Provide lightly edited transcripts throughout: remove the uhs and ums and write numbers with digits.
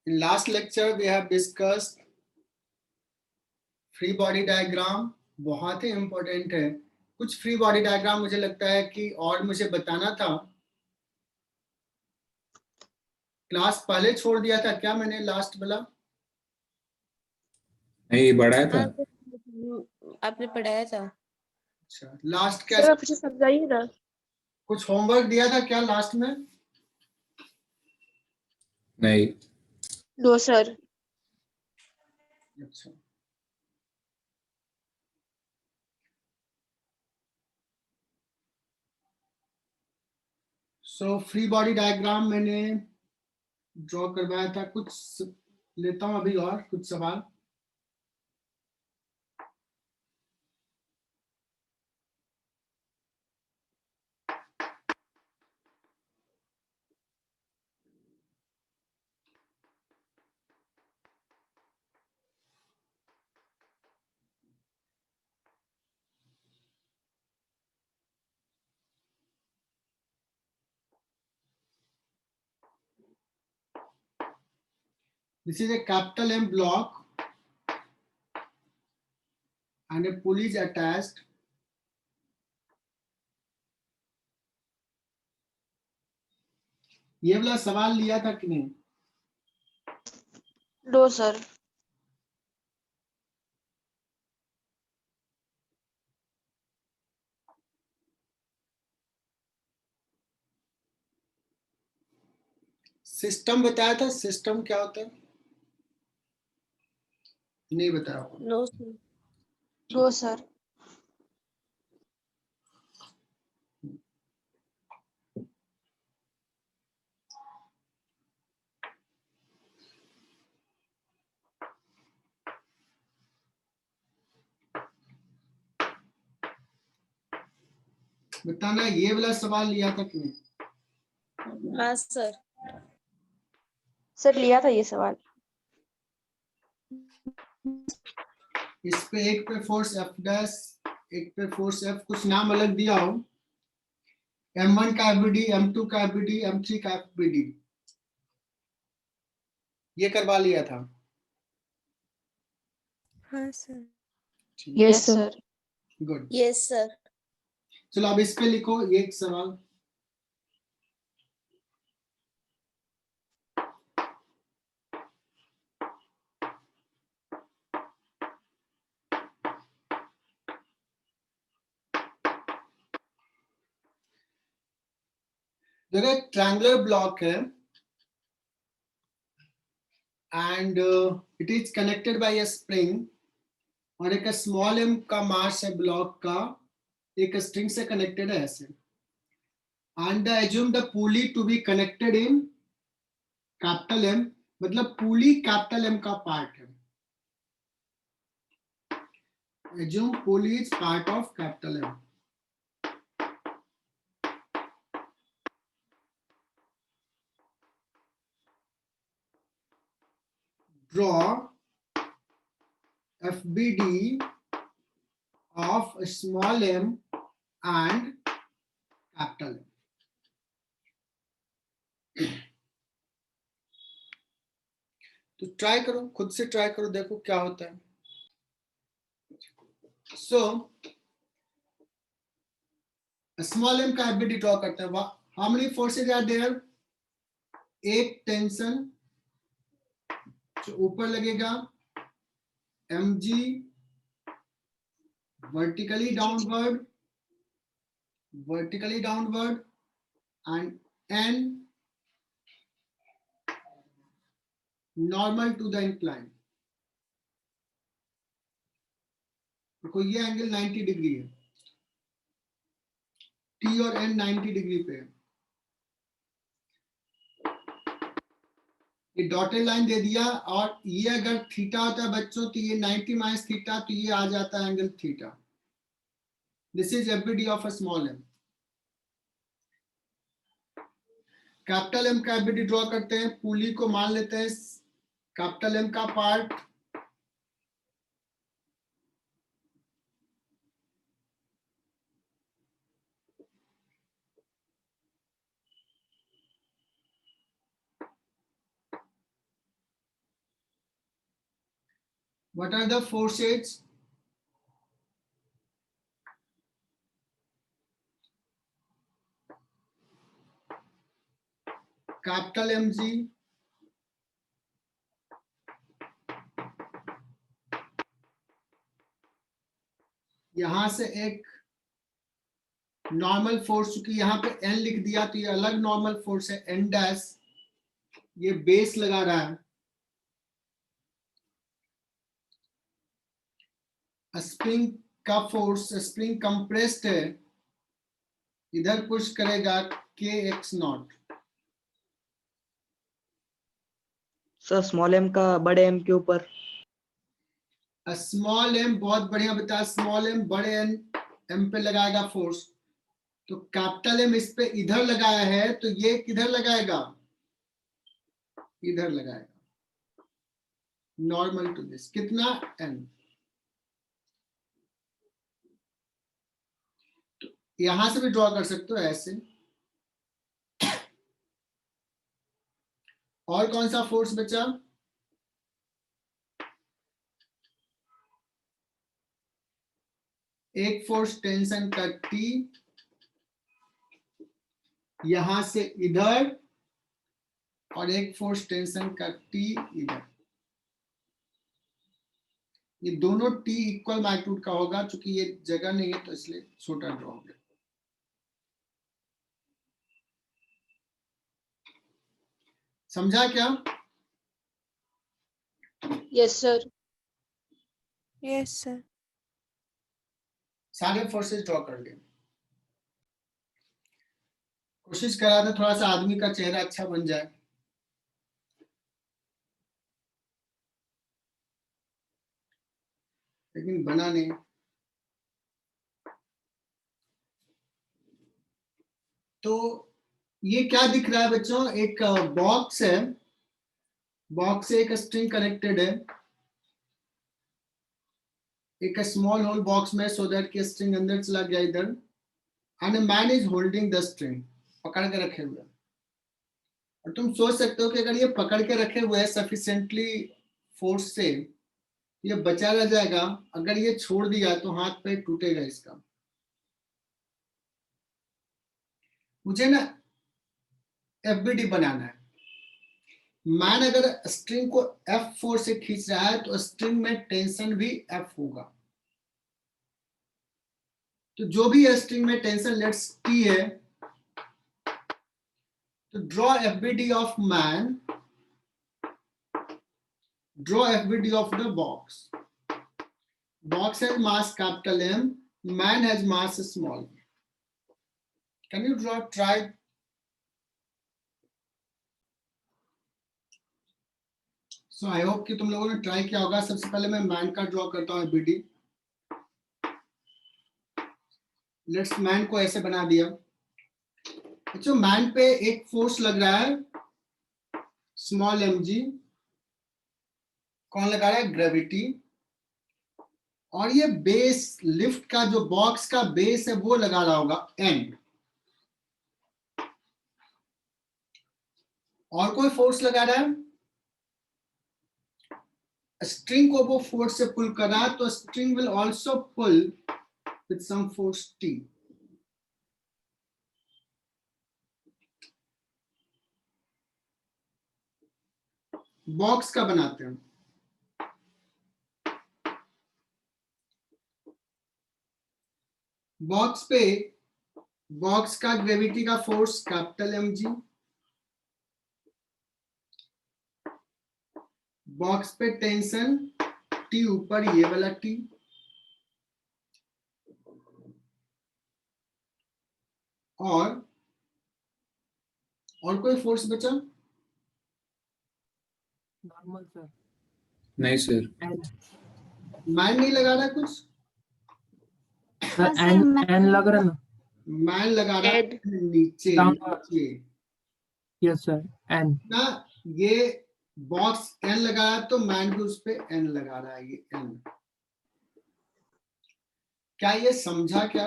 In last lecture we have discussed free body diagram, बहुत ही important है। कुछ free body diagram मुझे लगता है कि और मुझे बताना था, क्लास पहले छोड़ दिया था क्या मैंने लास्ट वाला? नहीं, बढ़ाया था। आपने पढ़ाया था। अच्छा, लास्ट सर कैसे? आप मुझे समझाइए ना। कुछ होमवर्क दिया था क्या लास्ट में? नहीं। No sir. अच्छा, सो फ्री बॉडी डायग्राम मैंने ड्रॉ करवाया था। कुछ लेता हूं अभी और कुछ सवाल। This is a capital M block and a pulley is attached. ये वाला सवाल लिया था कि नहीं? No sir. सिस्टम बताया था, सिस्टम क्या होता है? नहीं बताया। No sir. No sir. बताना, ये वाला सवाल लिया था कि नहीं? हाँ सर। सर लिया था ये सवाल। इस पे एक पे फोर्स एफ डैश, एक पे फोर्स एफ, कुछ नाम अलग दिया हो। M1 का एफबीडी, M2 का एफबीडी, M3 का एफबीडी, ये करवा लिया था। हाँ sir. Yes sir. Good. Yes sir. चलो अब इस पे लिखो ये एक सवाल। देखो एक ट्रायंगुलर ब्लॉक है and it is connected by a spring, और एक स्मॉल एम का मास है ब्लॉक का, एक स्ट्रिंग से कनेक्टेड है ऐसे, and assume the pulley to be connected in capital M, मतलब पुली कैपिटल M का पार्ट है। assume pulley is part of capital M. Draw FBD of small m and capital M. तो try करो, खुद से ट्राई करो, देखो क्या होता है। सो स्मॉल m का FBD ड्रॉ करते हैं। How many forces are there? एक टेंशन जो ऊपर लगेगा mg vertically downward and n normal to the incline। देखो ये एंगल 90 डिग्री है, T और N 90 डिग्री पे है। ये डॉटेड लाइन दे दिया, और ये अगर थीटा होता है बच्चों तो ये 90 माइनस थीटा, तो ये आ जाता है angle theta. This is FBD of a small M. Capital M का एफबीडी ड्रॉ करते हैं। पुली को मान लेते हैं कैपिटल एम का part, What are the forces? Capital mg, यहां से एक नॉर्मल फोर्स, चूंकि यहां पे n लिख दिया तो ये अलग नॉर्मल फोर्स है n डैश, ये बेस लगा रहा है। स्प्रिंग का फोर्स, स्प्रिंग कंप्रेस्ड है, इधर पुश करेगा kx0। सर स्मॉल एम का बड़े एम के ऊपर। स्मॉल एम, बहुत बढ़िया बताया, स्मॉल एम बड़े एम पे लगाएगा फोर्स, तो कैपिटल एम इस पे इधर लगाया है तो ये किधर लगाएगा, इधर लगाएगा, नॉर्मल टू दिस, कितना n। तो यहां से भी ड्रॉ कर सकते हो ऐसे। और कौन सा फोर्स बचा? एक फोर्स टेंशन का T, यहां से इधर, और एक फोर्स टेंशन का T इधर। ये दोनों T इक्वल मैग्नीट्यूड का होगा, चूंकि ये जगह नहीं है तो इसलिए छोटा ड्रॉ हो गया। समझा क्या? Yes sir. Yes sir. सारे फोर्सेस ड्रॉ कर लिए। कोशिश करा था थोड़ा सा आदमी का चेहरा अच्छा बन जाए, लेकिन बना नहीं। तो ये क्या दिख रहा है बच्चों? एक बॉक्स है, बॉक्स से एक स्ट्रिंग कनेक्टेड है, एक स्मॉल होल बॉक्स में, सो दैट कि स्ट्रिंग अंदर चला गया इधर, and man is holding the string, पकड़ के रखे हुए। और तुम सोच सकते हो कि अगर ये पकड़ के रखे हुए है सफिशिएंटली फोर्स से, ये बचा रह जाएगा, अगर ये छोड़ दिया तो हाथ पे टूटेगा इसका। मुझे ना एफबीडी बनाना है। मैन अगर स्ट्रिंग को F4 से खींच रहा है तो स्ट्रिंग में टेंशन भी F होगा। तो जो भी स्ट्रिंग में टेंशन लेट्स T है, तो draw FBD of man, draw FBD of the box. Box has mass capital M, man has mass small m. Can you try? So I hope कि तुम लोगों ने ट्राई किया होगा। सबसे पहले मैं मैन का ड्रॉ करता हूँ एफबीडी। लेट्स मैन को ऐसे बना दिया। बच्चों मैन पे एक फोर्स लग रहा है, स्मॉल mg। कौन लगा रहा है? ग्रेविटी। और ये बेस, लिफ्ट का जो बॉक्स का बेस है वो लगा रहा होगा n। और कोई फोर्स लगा रहा है, स्ट्रिंग को वो फोर्स से पुल कर रहा है, तो string will also pull with some force T। Box का बनाते हैं। बॉक्स पे, बॉक्स का ग्रेविटी का फोर्स कैपिटल mg, बॉक्स पे टेंशन T ऊपर, ये वाला T, और कोई फोर्स बचा? Normal sir. नहीं सर। मैन नहीं लगा रहा कुछ? एन लग रहा ना। मैन लगा रहा है Ed. नीचे, Downward. नीचे यस सर एन। ना, ये बॉक्स n लगाया तो मैन भी उस पे n लगा रहा है, ये n। क्या ये समझा क्या?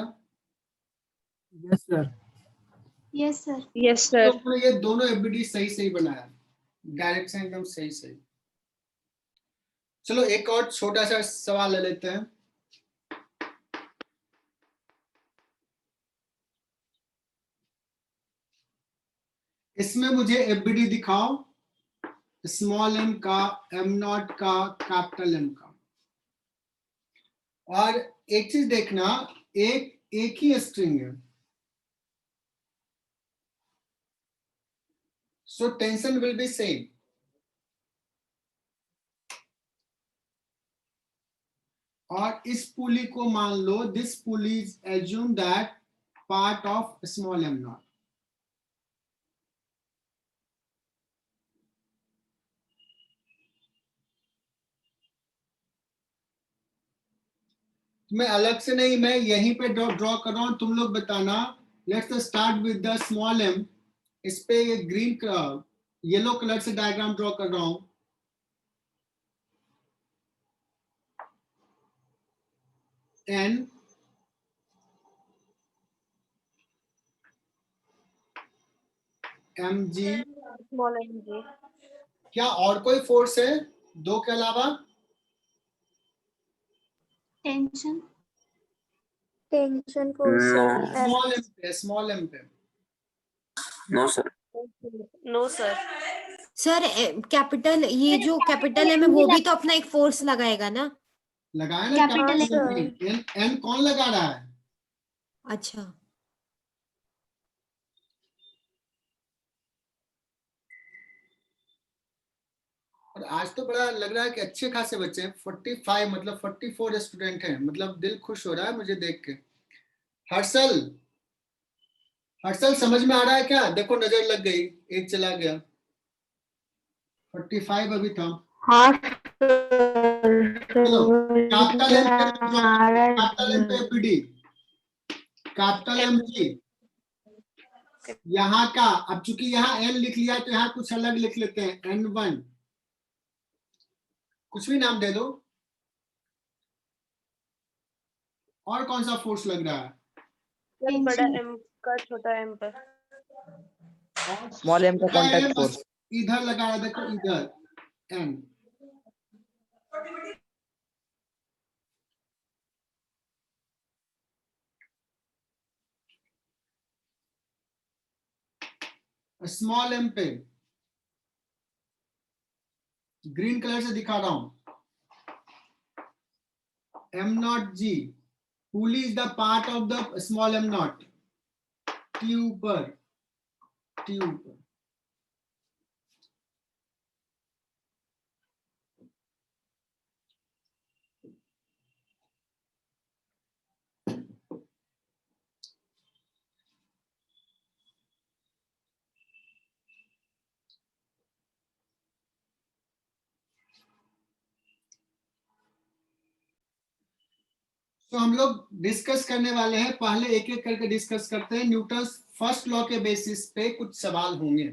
Yes sir. Yes sir. Yes sir. तो ये दोनों एफबीडी सही सही बनाया, डायरेक्शन एकदम सही सही। चलो एक और छोटा सा सवाल ले लेते हैं। इसमें मुझे एफबीडी दिखाओ, स्मॉल एम का, एम नॉट का, कैपिटल एम का। और एक चीज देखना, एक ही स्ट्रिंग है, so tension will be same. और इस पुली को मान लो, this pulley is assume that part of small M not. मैं अलग से नहीं, मैं यहीं पे ड्रॉ कर रहा हूं, तुम लोग बताना। Let's start with the small M. इस पे ये ग्रीन येलो कलर से डायग्राम ड्रॉ कर रहा हूं। N M G, small M G. क्या और कोई फोर्स है दो के अलावा? Tension. Tension force small M पे, स्मॉल एम पे। No sir. No sir. Sir capital, ये जो कैपिटल है, वो भी तो अपना एक फोर्स लगाएगा ना? लगाए ना Capital कैपिटल एन, एन कौन लगा रहा है? अच्छा, और आज तो बड़ा लग रहा है कि अच्छे खासे बच्चे हैं, 45 मतलब 44 स्टूडेंट हैं, मतलब दिल खुश हो रहा है मुझे देख के। हर्षल, हर्षल समझ में आ रहा है क्या? देखो नजर लग गई, एक चला गया, 45 अभी था। हाँ चलो कैपिटल एम पे, कैपिटल एम पे एफबीडी, कैपिटल एम जी यहाँ का। अब चूंकि यहाँ एन लिख लिया तो यहाँ कुछ अलग लिख लेते हैं, N1, कुछ भी नाम दे दो। और कौन सा फोर्स लग रहा है? बड़ा एम का छोटा एम पर। और स्मॉल एम का छोटा कॉन्टैक्ट M फोर्स। इधर लगा है, देखो इधर N। स्मॉल एम पे ग्रीन कलर से दिखा रहा हूं, M not G, pulley is the part of the small M not, T ऊपर, टी ऊपर। तो हम लोग डिस्कस करने वाले हैं, पहले एक एक करके डिस्कस करते हैं। न्यूटन फर्स्ट लॉ के बेसिस पे कुछ सवाल होंगे।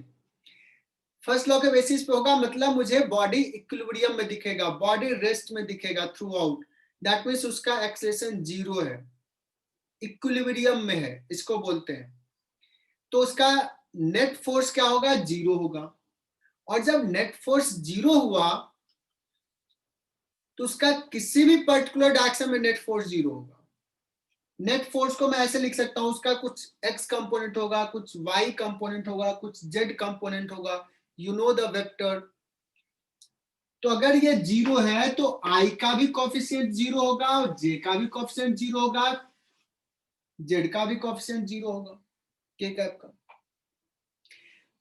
फर्स्ट लॉ के बेसिस पे होगा, मतलब मुझे बॉडी इक्विलिब्रियम में दिखेगा, बॉडी रेस्ट में दिखेगा थ्रू आउट, दैट मीन्स उसका एक्सेलेरेशन जीरो है, इक्विलिब्रियम में है, इसको बोलते हैं। तो उसका नेट फोर्स क्या होगा? जीरो होगा। और जब नेट फोर्स जीरो हुआ तो उसका किसी भी पर्टिकुलर डायरेक्शन में नेट फोर्स जीरो होगा। नेट फोर्स को मैं ऐसे लिख सकता हूं, उसका कुछ एक्स कंपोनेंट होगा, कुछ वाई कंपोनेंट होगा, कुछ जेड कंपोनेंट होगा, यू नो द वेक्टर। तो अगर ये जीरो है तो आई का भी कोफिशिएंट जीरो होगा, और जे का भी कोफिशिएंट जीरो होगा, जेड का भी कोफिशिएंट जीरो होगा, के कैप का।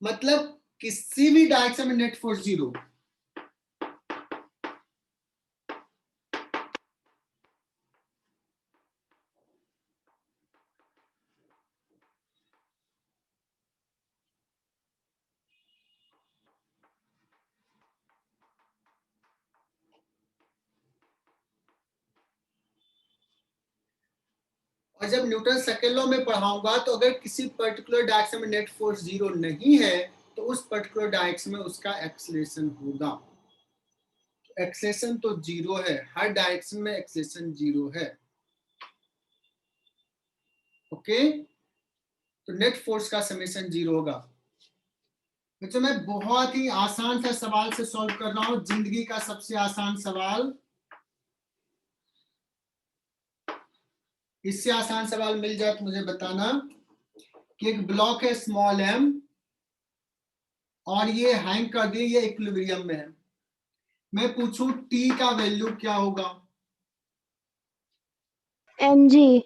मतलब किसी भी डायरेक्शन में नेट फोर्स जीरो। और जब न्यूटन सेकेंड लॉ में पढ़ाऊंगा तो अगर किसी पर्टिकुलर डायरेक्शन में नेट फोर्स जीरो नहीं है तो उस पर्टिकुलर डायरेक्शन में उसका एक्सेलरेशन होगा। एक्सेलरेशन तो जीरो है, हर डायरेक्शन में एक्सेलरेशन जीरो है। ओके, तो नेट फोर्स का समेशन जीरो होगा। बच्चों मैं बहुत ही आसान सा सवाल से सॉल्व कर रहा हूं, जिंदगी का सबसे आसान सवाल। इससे आसान सवाल मिल जाए तो मुझे बताना कि एक ब्लॉक है स्मॉल m और ये हैंग कर दिए, ये इक्विलिब्रियम में है। मैं पूछूं t का वैल्यू क्या होगा? mg।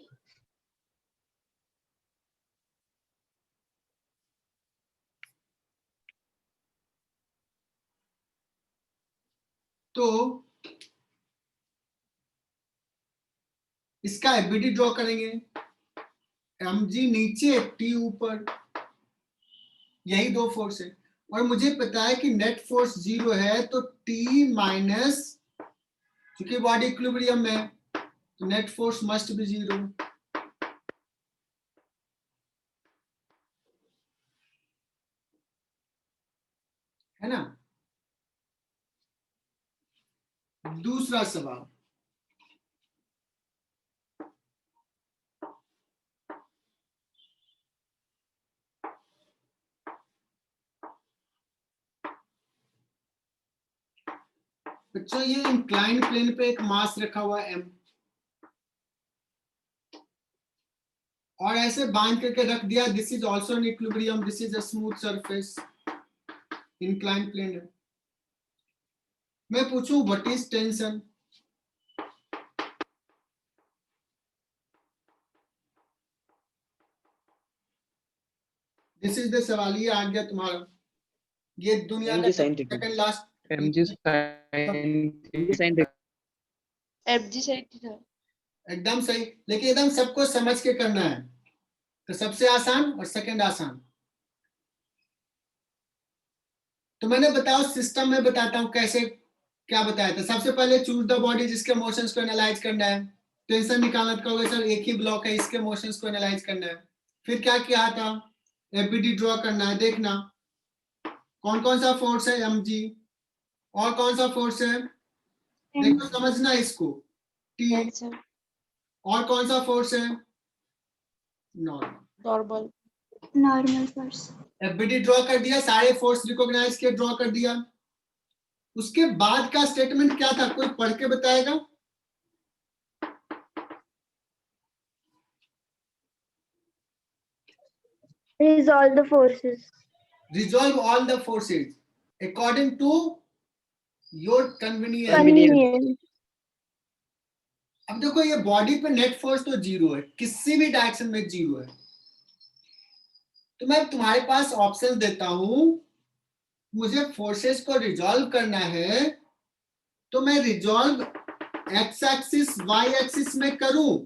तो इसका एबिलिटी ड्रॉ करेंगे, mg नीचे t ऊपर, यही दो फोर्स है। और मुझे पता है कि नेट फोर्स 0 है, तो t माइनस, क्योंकि बॉडी इक्विलिब्रियम में है, तो नेट फोर्स मस्ट बी 0, है ना। दूसरा सवाल, बच्चों ये इंक्लाइंड प्लेन पे एक मास रखा हुआ है m, और ऐसे बांध करके रख दिया, this is also an equilibrium, this is a smooth surface, inclined plane है। मैं पूछूं what is tension? This is the सवाल, ये आ गया तुम्हारा, ये दुनिया का mg sin theta। Second last. mg sin fg sine theta. एकदम सही, लेकिन एकदम सबको समझ के करना है। तो सबसे आसान और सेकंड आसान, तो मैंने बताओ सिस्टम में बताता हूं कैसे, क्या बताया था। सबसे पहले चूज द बॉडी जिसके मोशंस को एनालाइज करना है। टेंशन निकालना कहोगे सर एक ही ब्लॉक है, इसके मोशंस को एनालाइज करना है। फिर क्या किया था, एबीडी ड्रॉ करना है। देखना कौन कौन सा फोर्स है, mg, और कौन सा फोर्स है, देखो समझना इसको, t, और कौन सा फोर्स है, normal. Normal force. ABD draw कर दिया, सारे फोर्स रिकॉग्नाइज किए, ड्रॉ कर दिया। उसके बाद का स्टेटमेंट क्या था, कोई पढ़ के बताएगा? Resolve the forces. Resolve all the forces according to your convenience। Convenient. अब देखो ये बॉडी पे नेट फोर्स तो 0 है, किसी भी डायरेक्शन में 0 है। तो मैं तुम्हारे पास ऑप्शन देता हूं, मुझे फोर्सेस को रिजॉल्व करना है, तो मैं resolve x axis y axis में करूं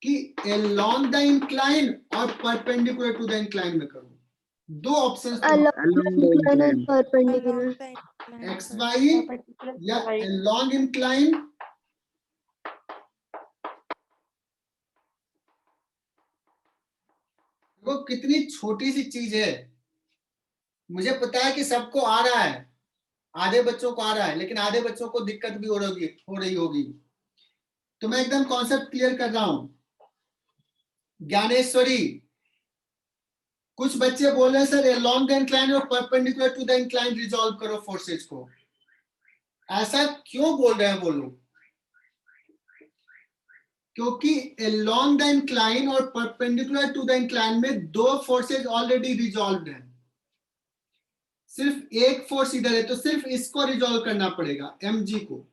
कि अलोंग द इंक्लाइन और परपेंडिकुलर टू द इंक्लाइन में करूं। दो ऑप्शंस, Perpendicular. एक्स वाई या अलोंग इंक्लाइन। वो कितनी छोटी सी चीज है, मुझे पता है कि सबको आ रहा है, आधे बच्चों को आ रहा है, लेकिन आधे बच्चों को दिक्कत भी हो रही होगी। तो मैं एकदम कॉन्सेप्ट क्लियर कर रहा हूं। ज्ञानेश्वरी, कुछ बच्चे बोल रहे हैं सर अलोंग द इंक्लाइन और perpendicular to the incline resolve करो फोर्सेज को। ऐसा क्यों बोल रहे हैं वो लोग? क्योंकि अलोंग द इंक्लाइन और परपेंडिकुलर टू द इंक्लाइन में दो फोर्सेज ऑलरेडी रिजॉल्व्ड हैं, सिर्फ एक फोर्स इधर है, तो सिर्फ इसको रिजॉल्व करना पड़ेगा, mg को।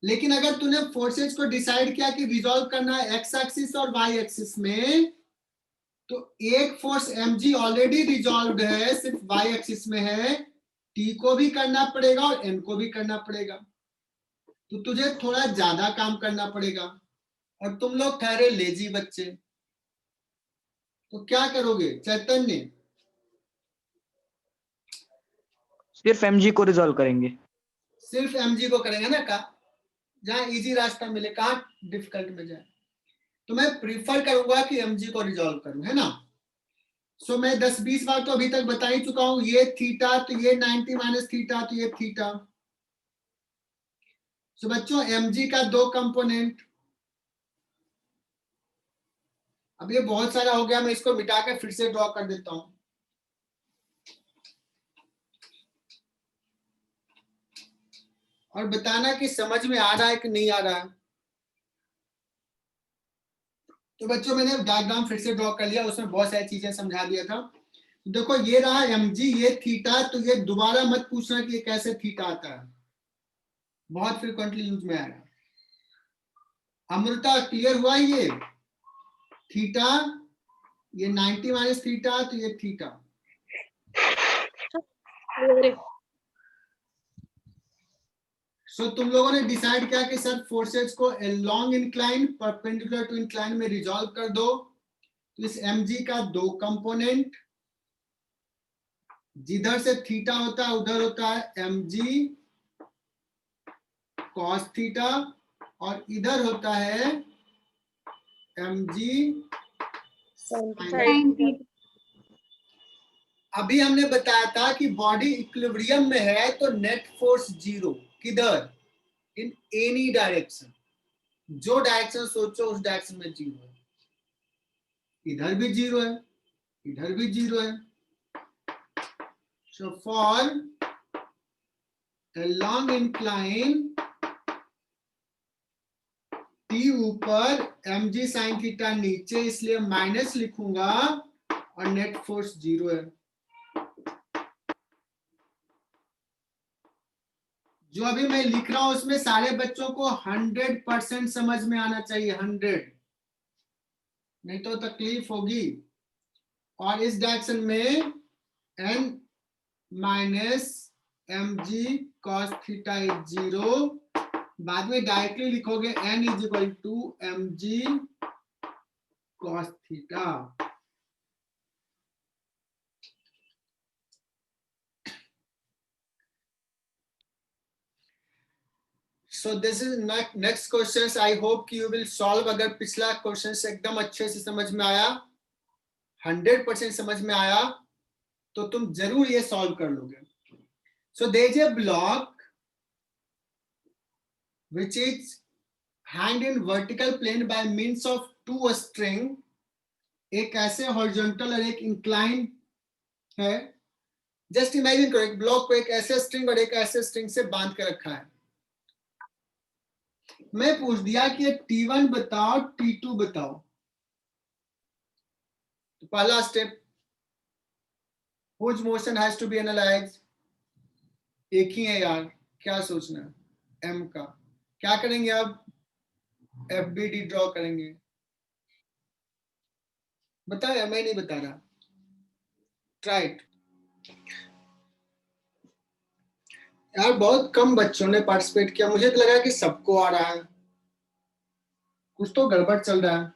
लेकिन अगर तूने फोर्सेज को डिसाइड किया कि रिजॉल्व करना है एक्स एक्सिस और वाई एक्सिस में, तो एक फोर्स mg ऑलरेडी रिजॉल्व्ड है, सिर्फ वाई एक्सिस में है, t को भी करना पड़ेगा और n को भी करना पड़ेगा। तो तुझे थोड़ा ज्यादा काम करना पड़ेगा, और तुम लोग ठहरे लेजी बच्चे। तो क्या करोगे चैतन्य? सिर्फ mg को रिजॉल्व करेंगे। सिर्फ mg को करेंगे ना, कहा जहां इजी रास्ता मिले, कहां डिफिकल्ट में जाए। तो मैं प्रीफर करूंगा कि mg को रिजॉल्व करूं, है ना। सो मैं 10-20 बार तो अभी तक बता ही चुका हूं, ये थीटा, तो ये 90 माइनस थीटा, तो ये थीटा। सो बच्चों mg का दो कंपोनेंट, अब ये बहुत सारा हो गया, मैं इसको मिटा के फिर से ड्रॉ कर देता हूं। और बताना कि समझ में आ रहा है कि नहीं आ रहा है। तो बच्चों मैंने डायग्राम फिर से ड्रॉ कर लिया, उसमें बहुत सारी चीजें समझा दिया था। देखो ये रहा mg, ये थीटा, तो ये दोबारा मत पूछना कि ये कैसे थीटा आता है, बहुत फ्रिक्वेंटली यूज में आएगा। अमृता क्लियर हुआ ये थीटा, ये 90 माइनस थीटा, तो ये थीटा। सो तुम लोगों ने डिसाइड किया कि सर फोर्सेज को along incline perpendicular to incline में रिजॉल्व कर दो। तो इस mg का दो कंपोनेंट, जिधर से थीटा होता है उधर होता है mg cos थीटा, और इधर होता है mg sin थीटा। अभी हमने बताया था कि बॉडी इक्विलिब्रियम में है तो नेट फोर्स जीरो, किधर? इन एनी डायरेक्शन, जो डायरेक्शन सोचो उस डायरेक्शन में जीरो है। इधर भी जीरो है, इधर भी जीरो है। So for along incline t ऊपर mg sin थीटा नीचे, इसलिए माइनस लिखूंगा और नेट फोर्स जीरो है। जो अभी मैं लिख रहा हूं उसमें सारे बच्चों को 100% समझ में आना चाहिए, 100, नहीं तो तकलीफ होगी। और इस डायरेक्शन में n minus mg cos theta is zero, बाद में डायरेक्टली लिखोगे n is equal to mg cos theta. So this is next questions. I hope you will solve. अगर पिछला क्वेश्चन एकदम अच्छे से समझ में आया, 100% समझ में आया, तो तुम जरूर ये सॉल्व कर लोगे। So there is a block which is hanged in vertical plane by means of two string. एक ऐसे हॉरिजॉन्टल और एक इंक्लाइन है। जस्ट इमेजिन करो, एक ब्लॉक को एक ऐसे स्ट्रिंग और एक ऐसे स्ट्रिंग से बांध के रखा है। मैं पूछ दिया कि T1 बताओ, T2 बताओ। तो पहला step, which motion has to be analysed. एक ही है यार, क्या सोचना है M का। क्या करेंगे अब? FBD ड्रॉ करेंगे। बताया, मैं नहीं बता रहा, ट्राई इट। यार बहुत कम बच्चों ने पार्टिसिपेट किया, मुझे तो लगा कि सबको आ रहा है, कुछ तो गड़बड़ चल रहा है।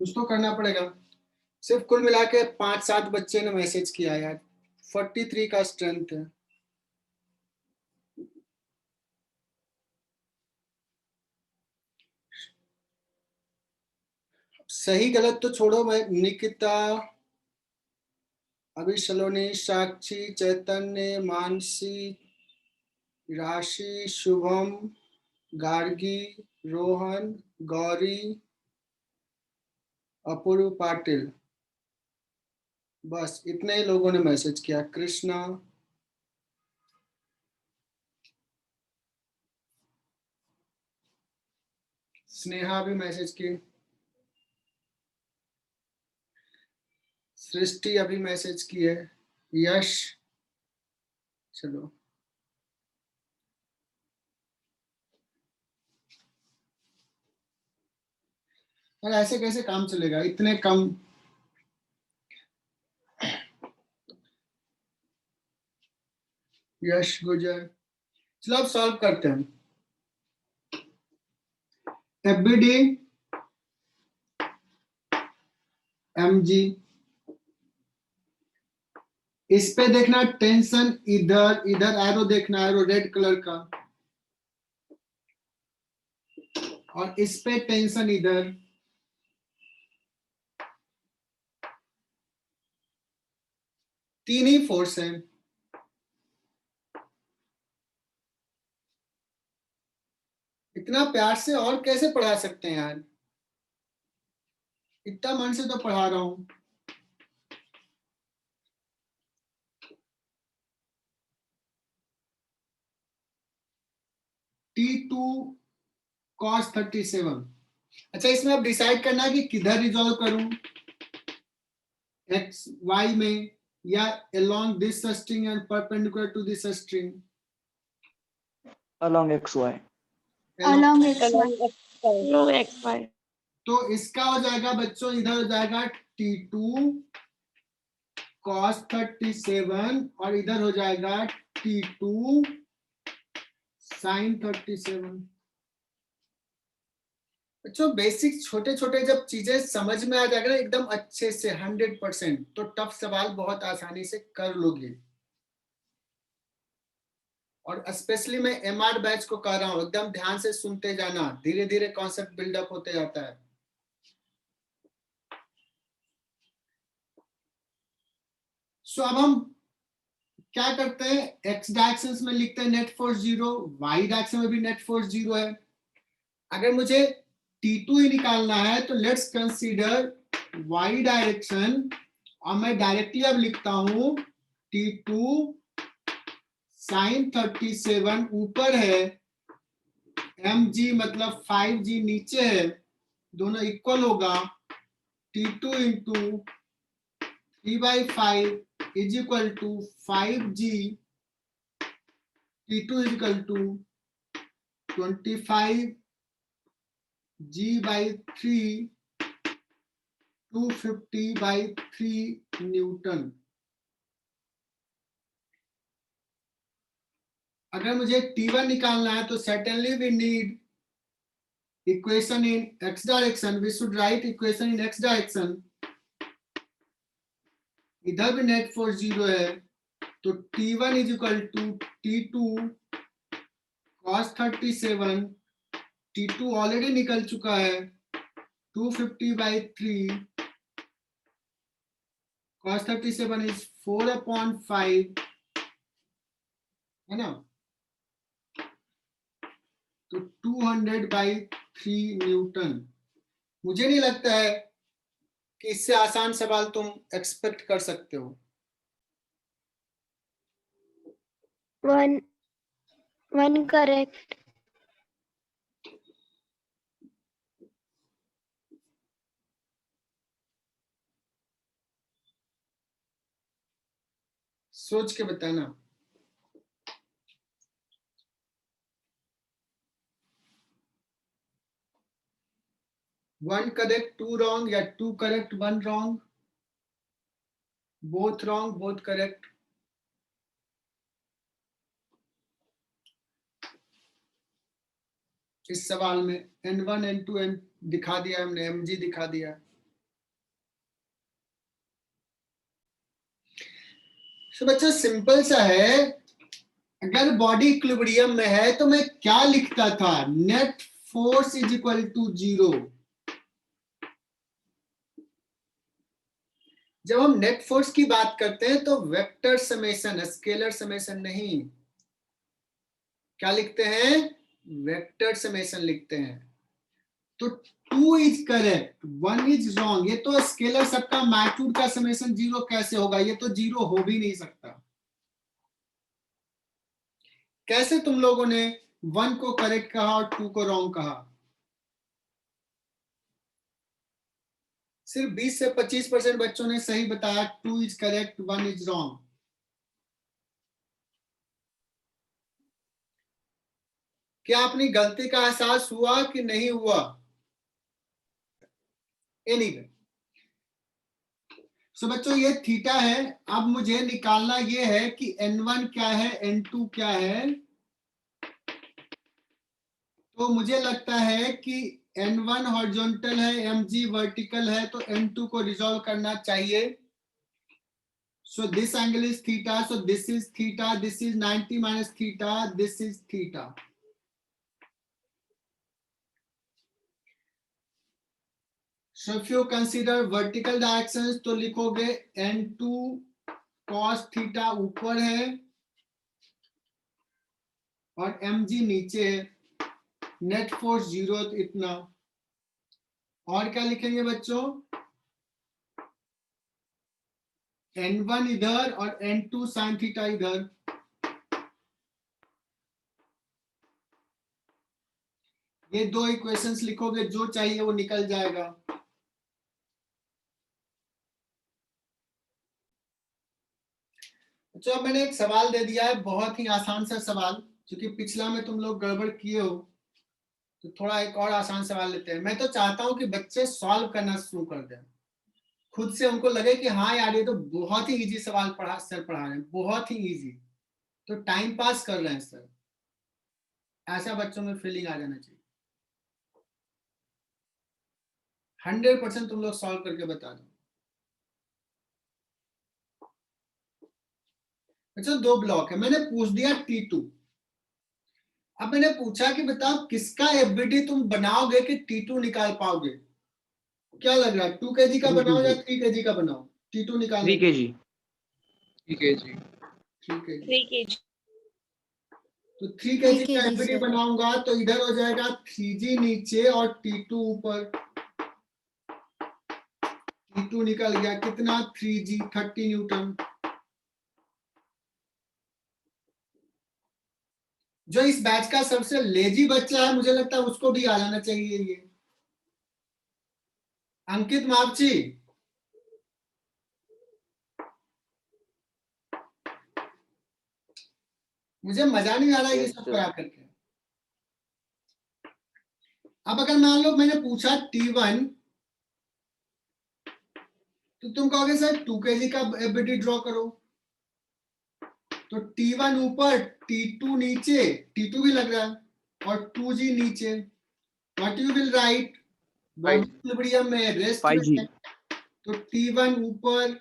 कुछ तो करना पड़ेगा। सिर्फ कुल मिला के 5-7 बच्चे ने मैसेज किया यार, 43 का स्ट्रेंथ है। सही गलत तो छोड़ो, मैं निकिता, अभी सलोनी, साक्षी, चैतन्य, मानसी, राशि, शुभम, गार्गी, रोहन, गौरी, अपूर्व पाटिल, बस इतने ही लोगों ने मैसेज किया। कृष्णा, स्नेहा भी मैसेज की, सृष्टि अभी मैसेज की है, यश, चलो और ऐसे कैसे काम चलेगा, इतने कम। यश गुजर, चलो अब सॉल्व करते हैं। FBD mg, इस पे देखना टेंशन इधर, इधर एरो देखना, एरो रेड कलर का, और इस पे टेंशन इधर। तीन ही फोर्स है। इतना प्यार से और कैसे पढ़ा सकते हैं यार, इतना मन से तो पढ़ा रहा हूं। T2 cos 37। अच्छा, इसमें अब डिसाइड करना है कि किधर रिजॉल्व करूं, एक्स वाई में या along this string and perpendicular to this string। along xy। Along xy. Along xy. तो इसका हो जाएगा बच्चों, इधर हो जाएगा T2 cos 37 और इधर हो जाएगा T2 sin 37। बच्चों बेसिक छोटे छोटे जब चीजें समझ में आ जाएगा ना एकदम अच्छे से 100%, तो टफ सवाल बहुत आसानी से कर लोगे। और स्पेशली मैं एमआर बैच को कह रहा हूं, एकदम ध्यान से सुनते जाना, धीरे धीरे कॉन्सेप्ट बिल्डअप होते जाता है। सो अब हम क्या करते हैं, एक्स डायरेक्शन में लिखते हैं नेट फोर्स 0, वाई डायरेक्शन में भी नेट फोर्स 0 है। अगर मुझे T2 ही निकालना है तो लेट्स कंसीडर वाई डायरेक्शन, और मैं डायरेक्टली अब लिखता हूं T2 sin 37 ऊपर है, mg मतलब 5g नीचे है, दोनों इक्वल होगा। T2 into 3/5 is equal to 5g। T2 is equal to 25g/3 250/3 newton. अगर मुझे T1 निकालना है तो certainly we need equation in x direction, we should write equation in x direction। इधर भी नेट फोर्स 0 है, तो T1 is equal to T2 cos 37, T2 already निकल चुका है, 250/3 cos 37 इज 4/5, है ना, तो 200/3 न्यूटन। मुझे नहीं लगता है कि इससे आसान सवाल तुम एक्सपेक्ट कर सकते हो। One correct. सोच के बताना। वन करेक्ट, टू रॉन्ग, या two correct, one wrong, both wrong, both correct. इस सवाल में N1 N2 N दिखा दिया हमने, mg दिखा दिया। तो बच्चों सिंपल सा है, अगर बॉडी इक्विलिब्रियम में है तो मैं क्या लिखता था, net force is equal to 0। जब हम नेट फोर्स की बात करते हैं तो वेक्टर समेशन, स्केलर समेशन नहीं, क्या लिखते हैं, वेक्टर समेशन लिखते हैं। तो 2 इज करेक्ट, 1 इज रॉन्ग। ये तो स्केलर सबका मैग्नीट्यूड का समेशन 0 कैसे होगा, ये तो 0 हो भी नहीं सकता। कैसे तुम लोगों ने 1 को करेक्ट कहा और 2 को रॉन्ग कहा? सिर्फ 20 से 25% बच्चों ने सही बताया, 2 इज करेक्ट, 1 इज रॉन्ग। क्या अपनी गलती का एहसास हुआ कि नहीं हुआ? एनीवे, सो बच्चों ये थीटा है। अब मुझे निकालना ये है कि N1 क्या है, N2 क्या है। तो मुझे लगता है कि N1 हॉरिजॉन्टल है, mg वर्टिकल है, तो N2 को रिजॉल्व करना चाहिए। So this angle is theta, so this is theta, this is 90 minus theta, this is theta। So if you consider vertical directions तो लिखोगे N2 cos theta ऊपर है और mg नीचे है। नेट फोर्स 0 इतना। और क्या लिखेंगे बच्चों? N1 इधर और N2 साइन थीटा इधर। ये दो इक्वेशंस लिखोगे, जो चाहिए वो निकल जाएगा। अच्छा, मैंने एक सवाल दे दिया है, बहुत ही आसान सा सवाल, क्योंकि पिछला में तुम लोग गड़बड़ किए हो, तो थोड़ा एक और आसान सवाल लेते हैं। मैं तो चाहता हूं कि बच्चे सॉल्व करना शुरू कर दें, खुद से उनको लगे कि हाँ यार ये तो बहुत ही इजी सवाल पढ़ा सर पढ़ा रहे हैं, बहुत ही इजी, तो टाइम पास कर रहे हैं सर, ऐसा बच्चों में फीलिंग आ जाना चाहिए। 100% तुम लोग सॉल्व करके बता दो। अच्छा, दो ब्लॉक है, मैंने पूछ दिया T2। अब मैंने पूछा कि बताओ किसका एफबीडी तुम बनाओगे कि T2 निकाल पाओगे? क्या लग रहा है, 2 kg का बनाओ या 3 kg का बनाओ T2 निकालने 3 kg। ठीक है जी। 3 kg। 3 kg. तो 3 3 kg का kg एफबीडी सर। बनाऊंगा तो इधर हो जाएगा 3g नीचे और T2 ऊपर। T2 निकल गया कितना, 3g 30 न्यूटन। जो इस बैच का सबसे लेजी बच्चा है, मुझे लगता है उसको भी आ जाना चाहिए ये। अंकित मापची, मुझे मजा नहीं आ रहा ये Yes, सब sir. करा करके। अब अगर मान लो मैंने पूछा T1, तो तुम कहोगे सर 2 kg का एफबीडी ड्रॉ करो, तो T1 ऊपर T2 नीचे, T2 भी लग रहा है, और 2g नीचे। What you will write? Body equilibrium में रेस्ट 5g। में, तो T1 ऊपर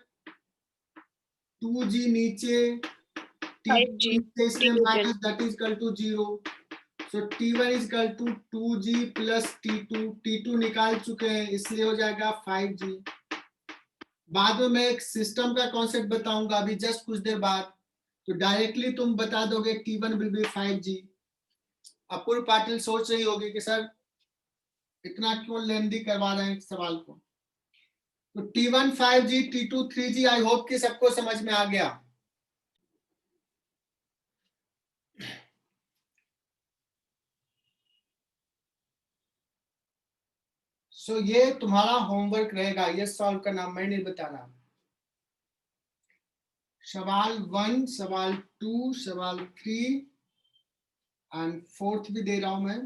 2g नीचे, T2 5g. नीचे, इसलिए T2 minus, that is equal to 0। So T1 is equal to 2g plus T2। T2 निकाल चुके हैं, इसलिए हो जाएगा 5g। बाद में मैं एक सिस्टम का कॉन्सेप्ट बताऊंगा, अभी जस्ट कुछ देर बाद, तो डायरेक्टली तुम बता दोगे T1 विल बी 5g। अपूर्व पाटिल सोच रही होगी कि सर इतना क्यों लेंदी करवा रहे हैं सवाल को। तो T1 5g, T2 3g। आई होप कि सबको समझ में आ गया। सो ये तुम्हारा होमवर्क रहेगा, ये सॉल्व करना, मैं नहीं बता रहा। सवाल 1, सवाल 2, सवाल 3 एंड 4th भी दे रहा हूं मैं।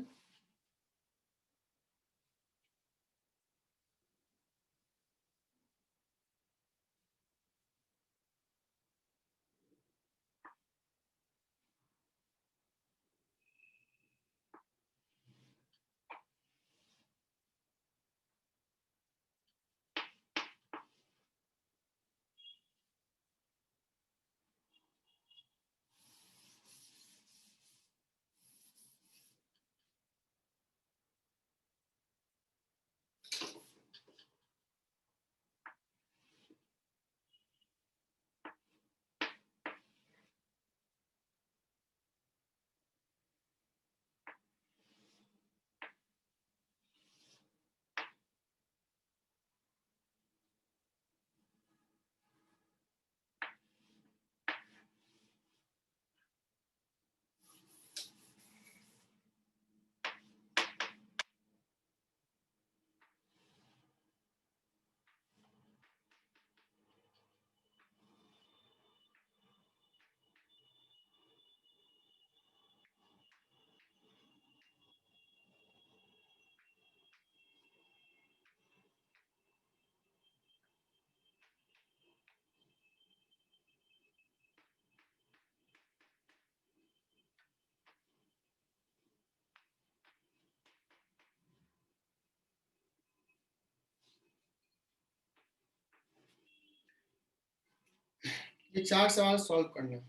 ये 4 सवाल सॉल्व करने,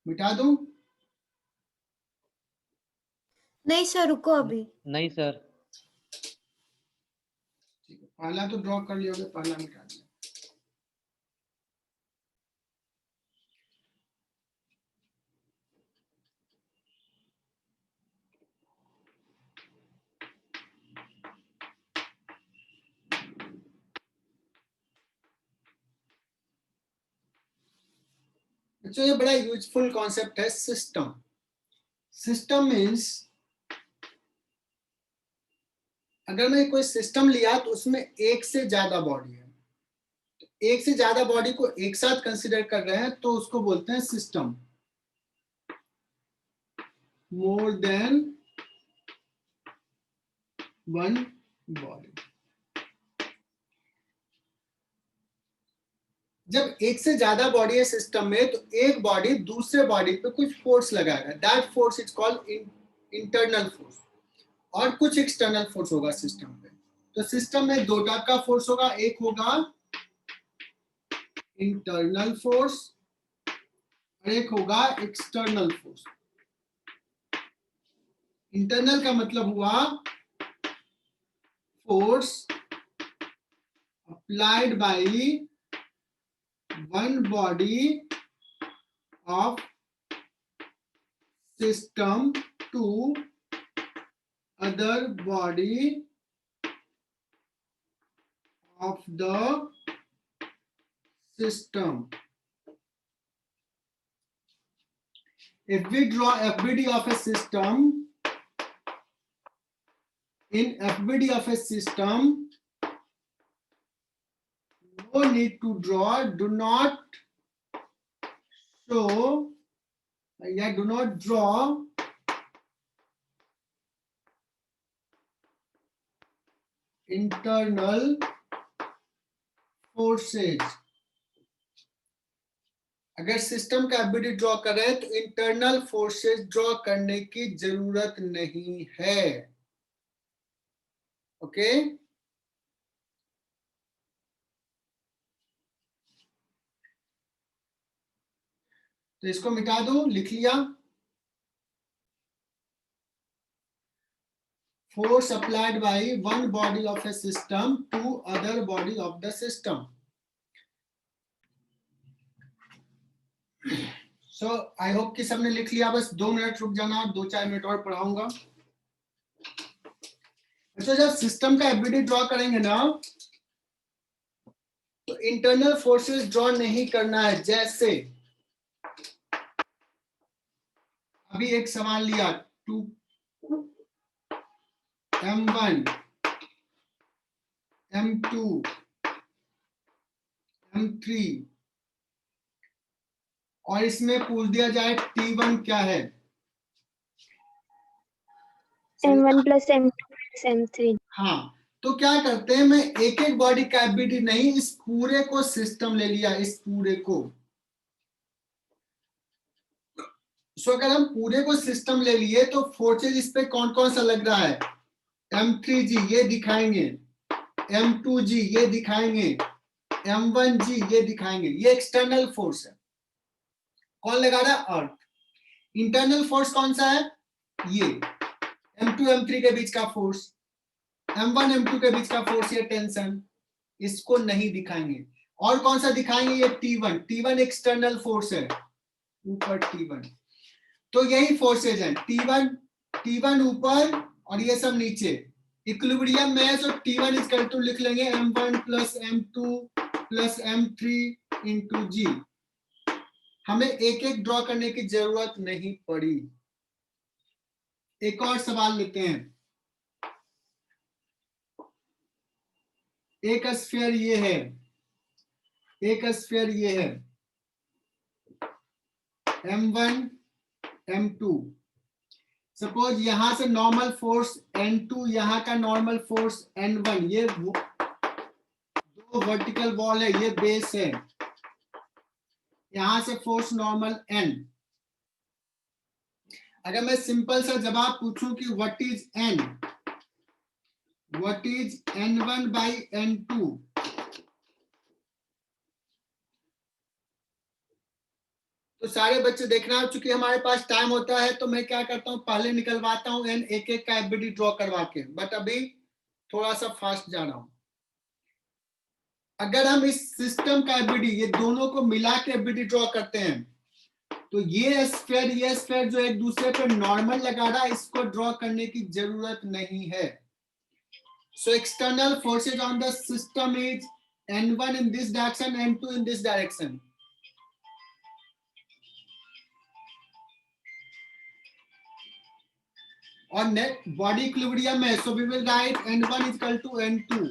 मिटा दूं? नहीं सर, रुको अभी। नहीं सर। ठीक है, पहला तो ड्रॉ कर लिया होगा, पहला मिटा दिया। बच्चों ये बड़ा यूजफुल कॉन्सेप्ट है सिस्टम। सिस्टम मीन्स अगर मैं कोई सिस्टम लिया तो उसमें एक से ज्यादा बॉडी है, तो एक से ज्यादा बॉडी को एक साथ कंसीडर कर रहे हैं तो उसको बोलते हैं system. More than one body. जब एक से ज्यादा बॉडी है सिस्टम में तो एक बॉडी दूसरे बॉडी पे कुछ फोर्स लगाएगा, that force is called internal force, और कुछ एक्सटर्नल फोर्स होगा सिस्टम पे। तो सिस्टम में दो टाइप का फोर्स होगा, एक होगा इंटरनल फोर्स और एक होगा एक्सटर्नल फोर्स। इंटरनल का मतलब हुआ force applied bye one body of system to other body of the system. If we draw FBD of a system, in FBD of a system, no need to draw, do not show, do not draw internal forces। अगर system का FBD draw कर रहे हैं तो internal forces draw करने की जरूरत नहीं है। ओके तो इसको मिटा दो, लिख लिया। Force applied by one body of a system to other body of the system. So I hope कि सबने लिख लिया। बस 2 मिनट रुक जाना, 2-4 मिनट और पढ़ाऊंगा। अच्छा, जब सिस्टम का एफबीडी ड्रॉ करेंगे ना तो इंटरनल फोर्सेस ड्रॉ नहीं करना है। जैसे अभी एक सवाल लिया, 2m1 m2 m3 और इसमें पूछ दिया जाए T1 क्या है? M1 plus M2 plus M3। हाँ, तो क्या करते हैं, मैं एक एक बॉडी का एफबीडी नहीं, इस पूरे को सिस्टम ले लिया, इस पूरे को। सो अगर हम पूरे को सिस्टम ले लिए तो फोर्सेज इस पे कौन कौन सा लग रहा है? M3G ये दिखाएंगे, M2G ये दिखाएंगे, M1G ये दिखाएंगे। ये एक्सटर्नल फोर्स है। कौन लगा रहा है? अर्थ। इंटरनल फोर्स कौन सा है? ये M2 M3 के बीच का फोर्स, M1 M2 के बीच का फोर्स, ये टेंशन, इसको नहीं दिखाएंगे। और कौन सा दिखाएंगे? ये T1। T1 एक्सटर्नल फोर्स है, ऊपर T1। तो यही फोर्सेज हैं, T1 ऊपर और ये सब नीचे। इक्विलिब्रियम में है, तो T1 इज इक्वल टू लिख लेंगे M1 plus M2 plus M3 into G। हमें एक एक ड्रॉ करने की जरूरत नहीं पड़ी। एक और सवाल लेते हैं। एक स्फीयर ये है, एक स्फीयर ये है, M1 M2। सपोज यहां से नॉर्मल फोर्स N2, यहां का नॉर्मल फोर्स N1, ये दो वर्टिकल वॉल है, ये बेस है, यहां से फोर्स नॉर्मल N। अगर मैं सिंपल सा जवाब पूछूं कि what is N, what is N1 by N2, तो सारे बच्चे देखना, चूंकि हमारे पास टाइम होता है तो मैं क्या करता हूं, पहले निकलवाता हूं N एक एक का एफबीडी ड्रॉ करवा के, बट अभी थोड़ा सा फास्ट जा रहा हूं। अगर हम इस सिस्टम का एफबीडी, ये दोनों को मिला के एफबीडी ड्रॉ करते हैं, तो ये स्फीयर जो एक दूसरे पे नॉर्मल लगा रहा है, इसको ड्रॉ करने की जरूरत नहीं है। So external forces on the system is N1 in this direction, N2 in this direction. और बॉडी इक्विलिब्रियम है, so we will write n1 equal to n2,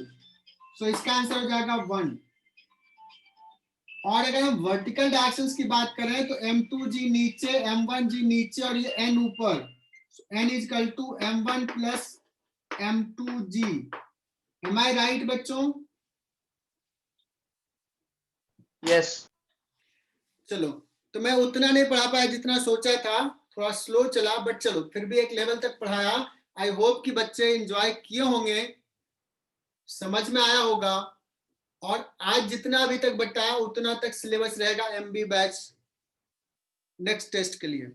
सो इसका आंसर हो जाएगा 1। और अगर हम वर्टिकल डायरेक्शंस की बात करें तो m2g नीचे, m1g नीचे और ये n ऊपर, n is equal to m1 plus m2g। Am I right बच्चों? यस। चलो, तो मैं उतना नहीं पढ़ा पाया जितना सोचा था, थोड़ा स्लो चला, बट चलो फिर भी एक लेवल तक पढ़ाया। आई होप कि बच्चे एंजॉय किए होंगे, समझ में आया होगा। और आज जितना अभी तक बताया उतना तक सिलेबस रहेगा MB बैच नेक्स्ट टेस्ट के लिए।